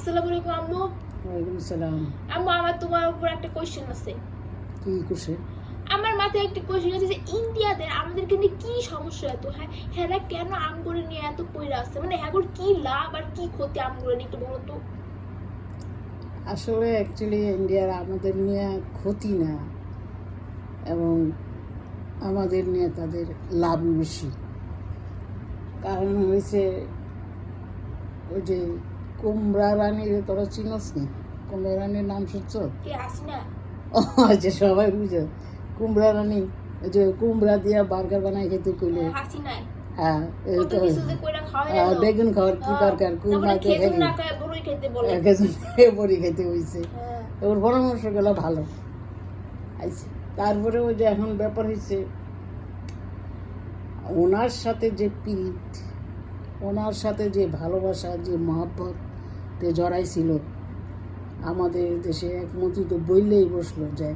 আসসালামু আলাইকুম আম্মু। ওয়ালাইকুম আসসালাম। আম্মু, আমার তোমার উপর একটা কোশ্চেন আছে। কি কোশ্চেন? আমার মাথায় একটা কোশ্চেন আছে যে ইন্ডিয়াতে আমাদেরকে নিয়ে কি সমস্যা এত, হ্যাঁ কেন আমগুলো নিয়ে এত পয়রা আছে, মানে হ্যাঁ কি লাভ আর কি ক্ষতি আমগুলো নিয়ে একটু বলো তো। আসলে অ্যাকচুয়ালি ইন্ডিয়ার আমাদের নিয়ে ক্ষতি না, এবং আমাদের নিয়ে তাদের লাভ বেশি। কারণ হয়েছে ওই যে কুমড়া রানীর, তোরা চিনস নি? কুমড়া রানীর নাম শুনছ? কে হাসিনা? ও আচ্ছা, সবাই বুঝো কুমড়া রানী। ওই যে কুমড়া দিয়া বার্গার বানাই খেতে কইলে, হাসিনা হ্যাঁ কত কিছু যে কইরা খাওয়াই না, বেগুন খাওয়ার কি দরকার, কুমড়া তারপরে খেতে না খায় বড়ই খেতে বলে, বড়ি খেতে হয়েছে। হ্যাঁ। ওর পরামর্শ গেলো ভালো। আচ্ছা, তারপরে ওই যে এখন ব্যাপার হয়েছে ওনার সাথে যে পীড়িত, ওনার সাথে যে ভালোবাসা, যে মহব্বতে জড়াইছিল আমাদের দেশে, একমতি তো বললেই বসলো যে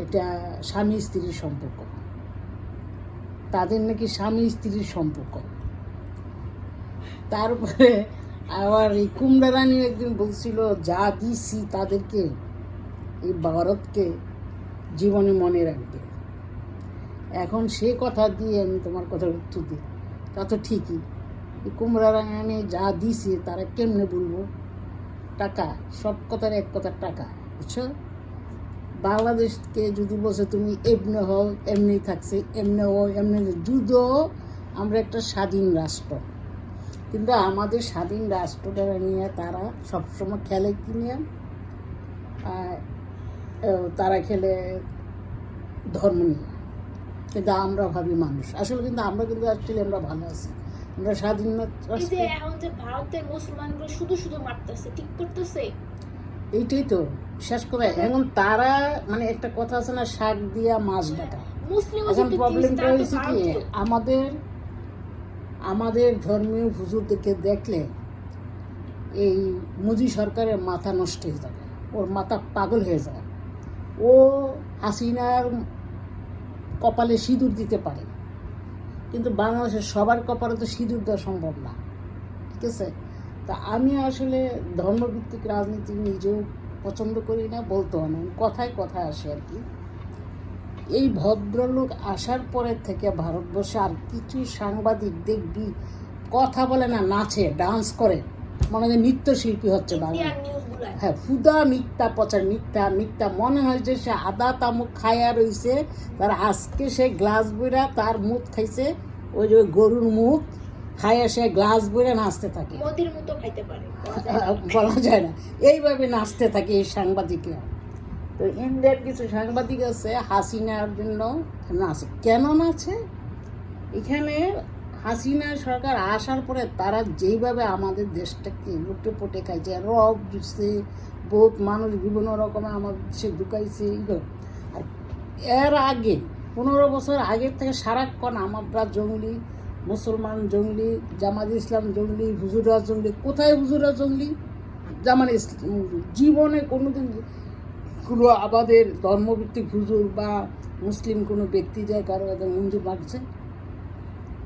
এটা স্বামী স্ত্রীর সম্পর্ক। তাদের নাকি স্বামী স্ত্রীর সম্পর্ক। তারপরে আবার এই কুমড়া রানী একদিন বলছিল যা দিছি তাদেরকে, এই ভারতকে জীবনে মনে রাখবে। এখন সে কথা দিয়ে আমি তোমার কথার উত্তর দিই, তা তো ঠিকই। এই কুমড়া রানী যা দিছে তারা কেমনে বলবো? টাকা, সব কথার এক কথা টাকা, বুঝছো? বাংলাদেশকে যদি বলছে তুমি এমনি হও, এমনি থাকছে, এমনি হও, এমনি যুদ্ধ। আমরা একটা স্বাধীন রাষ্ট্র, কিন্তু আমাদের স্বাধীন রাষ্ট্রটা নিয়ে তারা সবসময় খেলে কি নিয়ে? তারা খেলে ধর্ম নিয়ে। কিন্তু আমরা ভাবি মানুষ, আসলে কিন্তু আমরা কিন্তু অ্যাকচুয়ালি আমরা ভালো আছি, আমরা স্বাধীন এই যে এখন যে ভারতের মুসলমানগুলো শুধু শুধু মারতেছে, ঠিক করতেছে। এইটাই তো শেষ করে। এখন তারা মানে একটা কথা আছে না, শাক দিয়া মাছ ডাকা। এখন প্রবলেমটা হয়েছে কি, আমাদের ধর্মীয় হুজুরদেরকে দেখলে এই মোদী সরকারের মাথা নষ্ট হয়ে যাবে, ওর মাথা পাগল হয়ে যায়। ও হাসিনার কপালে সিঁদুর দিতে পারে, কিন্তু বাংলাদেশের সবার কপালে তো সিঁদুর দেওয়া সম্ভব না, ঠিক আছে? তা আমি আসলে ধর্মভিত্তিক রাজনীতি নিজেও পছন্দ করি না, বলতে হয় না, কথায় কথায় আসে আর কি। এই ভদ্রলোক আসার পরের থেকে ভারতবর্ষে আর কিছু সাংবাদিক দেখবি কথা বলে না, নাচে, ডান্স করে, মনে হয় নৃত্যশিল্পী হচ্ছে বাংলা। হ্যাঁ, ফুদা মিথ্যা, পচার মিথ্যা মিথ্যা। মনে হয় যে সে আদা তামুক খায়া রয়েছে, তার আজকে সে গ্লাস বইরা তার মুখ খাইছে, ওই যে গরুর মুখ খাইয়া সে গ্লাস বইরা নাচতে থাকে। মোদির মতো খাইতে পারে, বলা যায় না, এইভাবে নাচতে থাকে এই সাংবাদিকরা। তো ইন্ডিয়ার কিছু সাংবাদিক আছে হাসিনার জন্য নাচে। কেন নাচে? এখানে হাসিনা সরকার আসার পরে তারা যেইভাবে আমাদের দেশটাকে লুটে পুটে খাইছে, রব দিচ্ছে, বহুত মানুষ বিভিন্ন রকমের আমাদের দেশে ঢুকাইছে। আর এর আগে 15 বছর আগের থেকে সারাক্ষণ আমরা জঙ্গলি, মুসলমান জঙ্গলি, জামাত ইসলাম জঙ্গলি, হুজুরা জঙ্গলি। কোথায় হুজুরা জঙ্গলি, জামাত ইসলাম জীবনে কোনোদিন কোনো আমাদের ধর্মভিত্তিক হুজুর বা মুসলিম কোনো ব্যক্তি যায় কারো এদের মঞ্জুর মাগছে?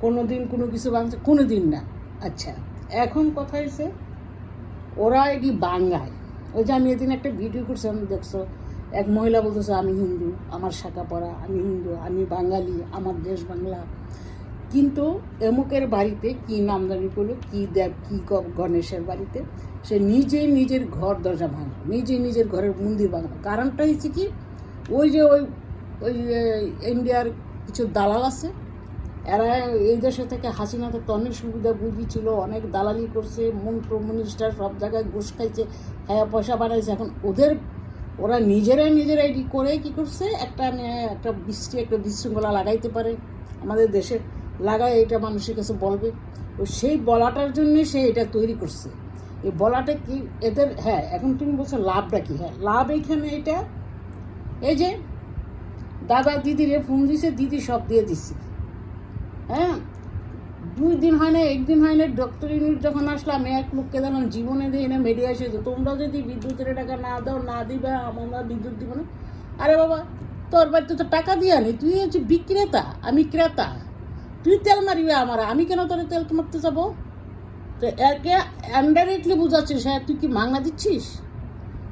কোনো দিন কোনো কিছু বাংছে? কোনো দিন না। আচ্ছা, এখন কথা হয়েছে ওরা এটি বাঙ্গায়। ওই যে আমি এদিন একটা ভিডিও করছিলাম, দেখছো, এক মহিলা বলতেছে আমি হিন্দু, আমার শাখা পড়া, আমি হিন্দু, আমি বাঙালি, আমার দেশ বাংলা। কিন্তু এমুকের বাড়িতে কি নামদানি করলো, কি দেব কি গণেশের বাড়িতে সে নিজেই নিজের ঘর দরজা ভাঙলো, নিজেই নিজের ঘরের মন্দির ভাঙলো। কারণটা হচ্ছে কি, ওই যে ওই ওই ইন্ডিয়ার কিছু দালাল আছে, এরা এই দেশে থেকে হাসিনাতে তো অনেক সুবিধা বুঝিয়েছিল, অনেক দালালি করছে, মন্ত্র মিনিস্টার সব জায়গায় ঘুষ খাইছে, খায়া পয়সা বাড়াইছে। এখন ওরা নিজেরা এটি করে কি করছে, একটা বিশৃঙ্খলা লাগাইতে পারে আমাদের দেশে, লাগায় এটা মানুষের কাছে বলবে। তো সেই বলাটার জন্য সে এটা তৈরি করছে। এই বলাটা কি এদের, হ্যাঁ এখন তুমি বলছো লাভটা কি? হ্যাঁ, লাভ এইখানে এটা, এই যে দাদা দিদিরে ফোন দিছে, দিদি সব দিয়ে দিচ্ছে। হ্যাঁ, 2 দিন হয় না, 1 দিন হয় না, ডক্টর ইউনিট যখন আসলাম এক লোককে দিলাম, জীবনে দিয়ে না মেডিয়া এসেছে, তোমরা যদি বিদ্যুতের টাকা না দাও, না দিবে, আমরা বিদ্যুৎ দিব না। আরে বাবা, তোর বাড়িতে তো টাকা দিয়া নেই, তুই হচ্ছে বিক্রেতা, আমি ক্রেতা। তুই তেল মারিবে আমার, আমি কেন তোর তেল মারতে যাবো? তো একে ইনডাইরেক্টলি বোঝাচ্ছিস, হ্যাঁ তুই কি মাংনা দিচ্ছিস।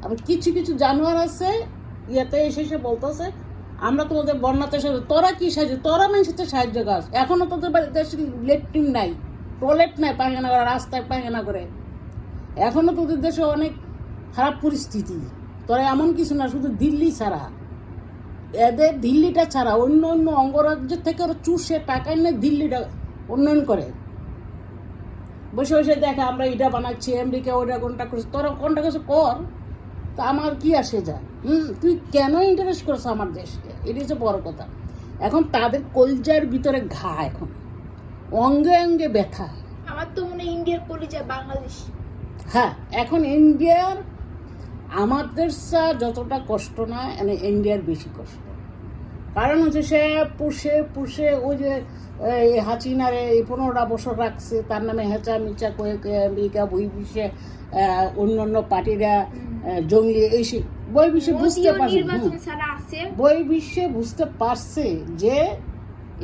আবার কিছু কিছু জানোয়ার আছে ইয়াতে এসে এসে বলতেছে আমরা তোমাদের বন্যাতে সাহায্য, তোরা কি সাহায্য, তোরা মানুষের সাহায্য কাজ। এখনো তোদের দেশে লেট্রিন নাই, টয়লেট নাই, পায়খানা করে রাস্তায় পায়খানা করে। এখনো তোদের দেশে অনেক খারাপ পরিস্থিতি। তোরা এমন কিছু না, শুধু দিল্লি ছাড়া, এদের দিল্লিটা ছাড়া অন্য অন্য অঙ্গরাজ্যের থেকে ওরা চুষে টাকা এনে দিল্লিটা উন্নয়ন করে। বসে বসে দেখে আমরা এটা বানাচ্ছি, আমেরিকা ওইটা কোনটা করছি, তোরা কোনটা কিছু কর, তা আমার কি আসে যায়। তুই কেন ইন্টারেস্ট করছ আমার দেশকে, এটা হচ্ছে বড় কথা। এখন তাদের কলজার ভিতরে ঘা, এখন অঙ্গে অঙ্গে ব্যথা। আমার তো মনে হয় ইন্ডিয়ার কলিজা বাংলাদেশ। হ্যাঁ, এখন ইন্ডিয়ার আমাদের যতটা কষ্ট না, ইন্ডিয়ার বেশি কষ্ট। কারণ হচ্ছে সে পুষে পুষে ওই যে হাসিনারে 15টা বছর রাখছে, তার নামে হেঁচা মিচা কয়ে আমেরিকা বই বিশ্বে অন্য অন্য পার্টিরা জঙ্গলি এসে বই বিশ্বে বুঝতে পারছে, বই বিশ্বে বুঝতে পারছে যে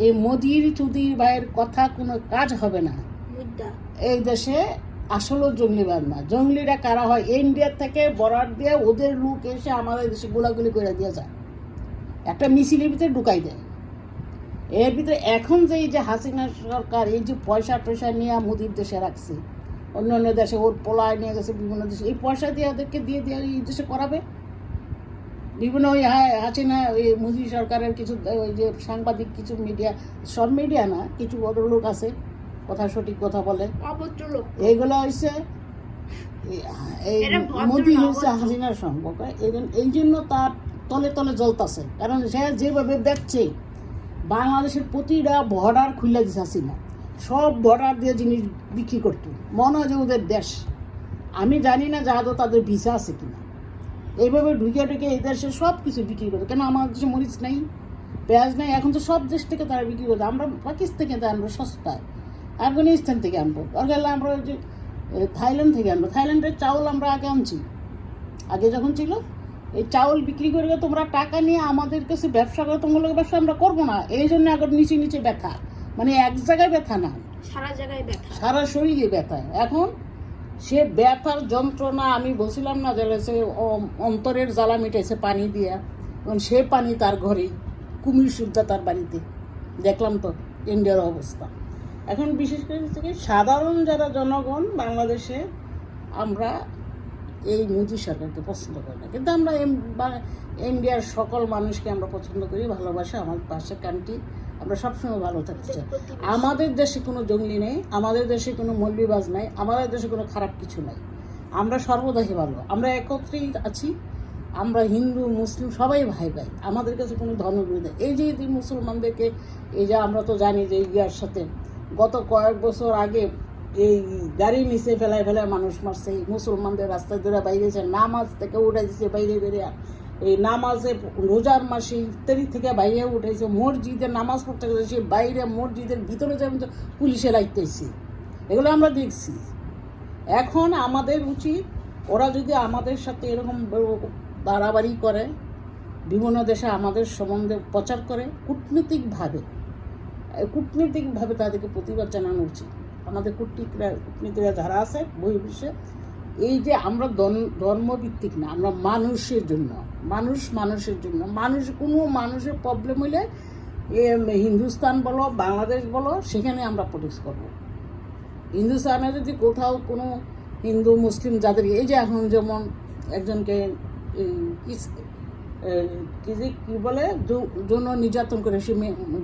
এই মোদির চুদির ভাইয়ের কথা কোনো কাজ হবে না এই দেশে। আসলে জঙ্গলিবাদ না, জঙ্গলিরা কারা হয়, ইন্ডিয়ার থেকে বর্ডার দিয়ে ওদের লোক এসে আমাদের দেশে গোলাগুলি করে দিয়ে যায়, একটা মিছিলের ভিতরে ঢুকাই দেয়। এর ভিতরে এখন যে এই যে হাসিনা সরকার এই যে পয়সা টয়সা নিয়ে মোদির দেশে রাখছে, অন্য অন্য দেশে ওর পোলায় নিয়ে গেছে বিভিন্ন দেশে, এই পয়সা দিয়ে ওদেরকে দিয়ে দিয়ে এই দেশে করাবে। বিভিন্ন ওই হাসিনা ওই মোদি সরকারের কিছু ওই যে সাংবাদিক, কিছু মিডিয়া, সব মিডিয়া না, কিছু বড় লোক আছে কথা সঠিক কথা বলে, এইগুলো হয়েছে এই মোদি হয়েছে হাসিনার সম্পর্ক। এই জন্য তার তলে তলে জ্বলতেছে, কারণ সে যেভাবে দেখছে বাংলাদেশের প্রতিটা বর্ডার খুলে দিচ্ছে হাসিনা, সব বর্ডার দিয়ে জিনিস বিক্রি করতো, মনে হয় যে ওদের দেশ। আমি জানি না যা তাদের ভিসা আছে কিনা, এইভাবে ঢুকে ঢুকে এই দেশে সব কিছু বিক্রি করতো। কেন আমার দেশে মরিচ নাই, পেঁয়াজ নাই, এখন তো সব দেশ থেকে তারা বিক্রি করতো। আমরা পাকিস্তান থেকে আনবো সস্তায়, আফগানিস্তান থেকে আনবো, আমরা ওই যে থাইল্যান্ড থেকে আনবো। থাইল্যান্ডের চাউল আমরা আগে আনছি, আগে যখন ছিল এই চাউল বিক্রি করে তোমরা টাকা নিয়ে আমাদের কাছে ব্যবসা করো, তোমার ব্যবসা আমরা করবো না। এই জন্য এখন নিচে নিচে ব্যথা, মানে এক জায়গায় ব্যথা না, সারা জায়গায় ব্যথা, সারা শরীরে ব্যথা। এখন সে ব্যথার যন্ত্রণা, আমি বলছিলাম না যে সে অন্তরের জ্বালা মিটেছে পানি দিয়া, এবং সে পানি তার ঘরেই, কুমির সুদ্ধা তার বাড়িতে। দেখলাম তো ইন্ডিয়ার অবস্থা। এখন বিশেষ করে সাধারণ যারা জনগণ বাংলাদেশে, আমরা এই মোদি সরকারকে পছন্দ করি না, কিন্তু আমরা ইন্ডিয়ার সকল মানুষকে আমরা পছন্দ করি, ভালোবাসি, আমার পাশে কান্ট্রি, আমরা সবসময় ভালো থাকতে চাই। আমাদের দেশে কোনো জঙ্গলি নেই, আমাদের দেশে কোনো মৌলবাজ নাই, আমাদের দেশে কোনো খারাপ কিছু নাই, আমরা সর্বদাই ভালো, আমরা একত্রেই আছি। আমরা হিন্দু মুসলিম সবাই ভাই ভাই, আমাদের কাছে কোনো ধর্মবিরোধী। এই যে মুসলমানদেরকে, এই যে আমরা তো জানি যে ইয়ার সাথে গত কয়েক বছর আগে এই গাড়ি নিচে ফেলায় ফেলায় মানুষ মারছে, এই মুসলমানদের রাস্তায় ধরে বাইরেছে, নামাজ থেকে উঠে দিচ্ছে বাইরে বেরিয়ে, এই নামাজে রোজার মাসে ইফতারি থেকে বাইরে উঠেছে, মসজিদে নামাজ পড়তে গেছে সে বাইরে, মসজিদের ভিতরে যেমন পুলিশে লাগতেছে, এগুলো আমরা দেখছি। এখন আমাদের উচিত, ওরা যদি আমাদের সাথে এরকম বাড়াবাড়ি করে, বিভিন্ন দেশে আমাদের সম্বন্ধে প্রচার করে, কূটনীতিকভাবে তাদেরকে প্রতিবাদ জানানো উচিত। আমাদের কূটনীতিরা যারা আছে বহির্বিশ্বে, এই যে আমরা ধর্মভিত্তিক না, আমরা মানুষের জন্য, মানুষের জন্য, কোনো মানুষের প্রবলেম হলে হিন্দুস্তান বলো বাংলাদেশ বলো, সেখানে আমরা প্রোটেক্ট করবো। হিন্দুস্তানে যদি কোথাও কোনো হিন্দু মুসলিম যাদের, এই যে এখন যেমন একজনকে কি বলে যৌন নির্যাতন করে সে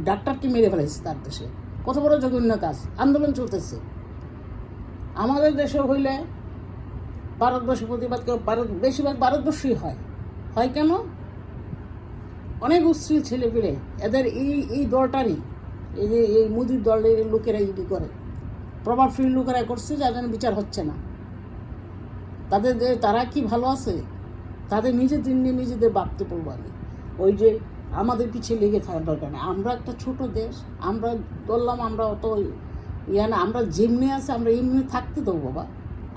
ডাক্তারকে মেরে ফেলেছে তার দেশে, কত বড় জঘন্য কাজ, আন্দোলন চলতেছে। আমাদের দেশে হইলে ভারতবর্ষে প্রতিবাদ করে, বেশিরভাগ ভারতবর্ষই হয় কেন? অনেক উচ্ছৃঙ্খল ছেলে পেলে এদের এই দলটারই, এই যে এই মোদির দলের লোকেরা ইডি করে, প্রভাবশালী লোকেরা করছে, যার জন্য বিচার হচ্ছে না। তারা কি ভালো আছে? তাদের নিজেদের নিয়ে নিজেদের ভাবতে পারবো। আমি ওই যে আমাদের পিছিয়ে লেগে থাকার দরকার নেই, আমরা একটা ছোট দেশ, আমরা বললাম আমরা অত না, আমরা যেমনি আছে আমরা এমনি থাকতে দেবো। বাবা,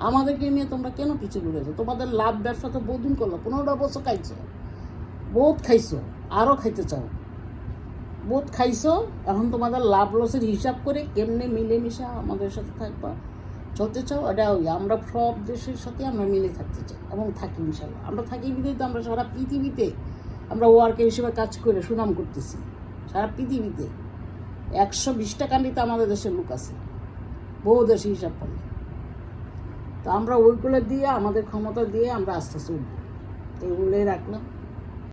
আমাদেরকে নিয়ে তোমরা কেন পিছিয়ে ঘুরেছো? তোমাদের লাভ ব্যবসা তো বহুদিন করলো, 15 বছর খাইছো, বহুত খাইছো, আরও খাইতে চাও, বহুত খাইছো। এখন তোমাদের লাভ লসের হিসাব করে কেমনে মিলেমিশা আমাদের সাথে থাকবা, চলতে চাও, এটা ওই আমরা সব দেশের সাথে আমরা মিলে থাকতে চাই এবং থাকি ইনশাল্লাহ। আমরা থাকি বিধেই তো আমরা সারা পৃথিবীতে আমরা ওয়ার্কার হিসেবে কাজ করে সুনাম করতেছি সারা পৃথিবীতে। 120টা কান্ট্রিতে আমাদের দেশের লোক আছে, বহু দেশে হিসাব করলে। তো আমরা ওইগুলো দিয়ে আমাদের ক্ষমতা দিয়ে আমরা আস্তে আস্তে উঠবো, এগুলোই রাখলাম।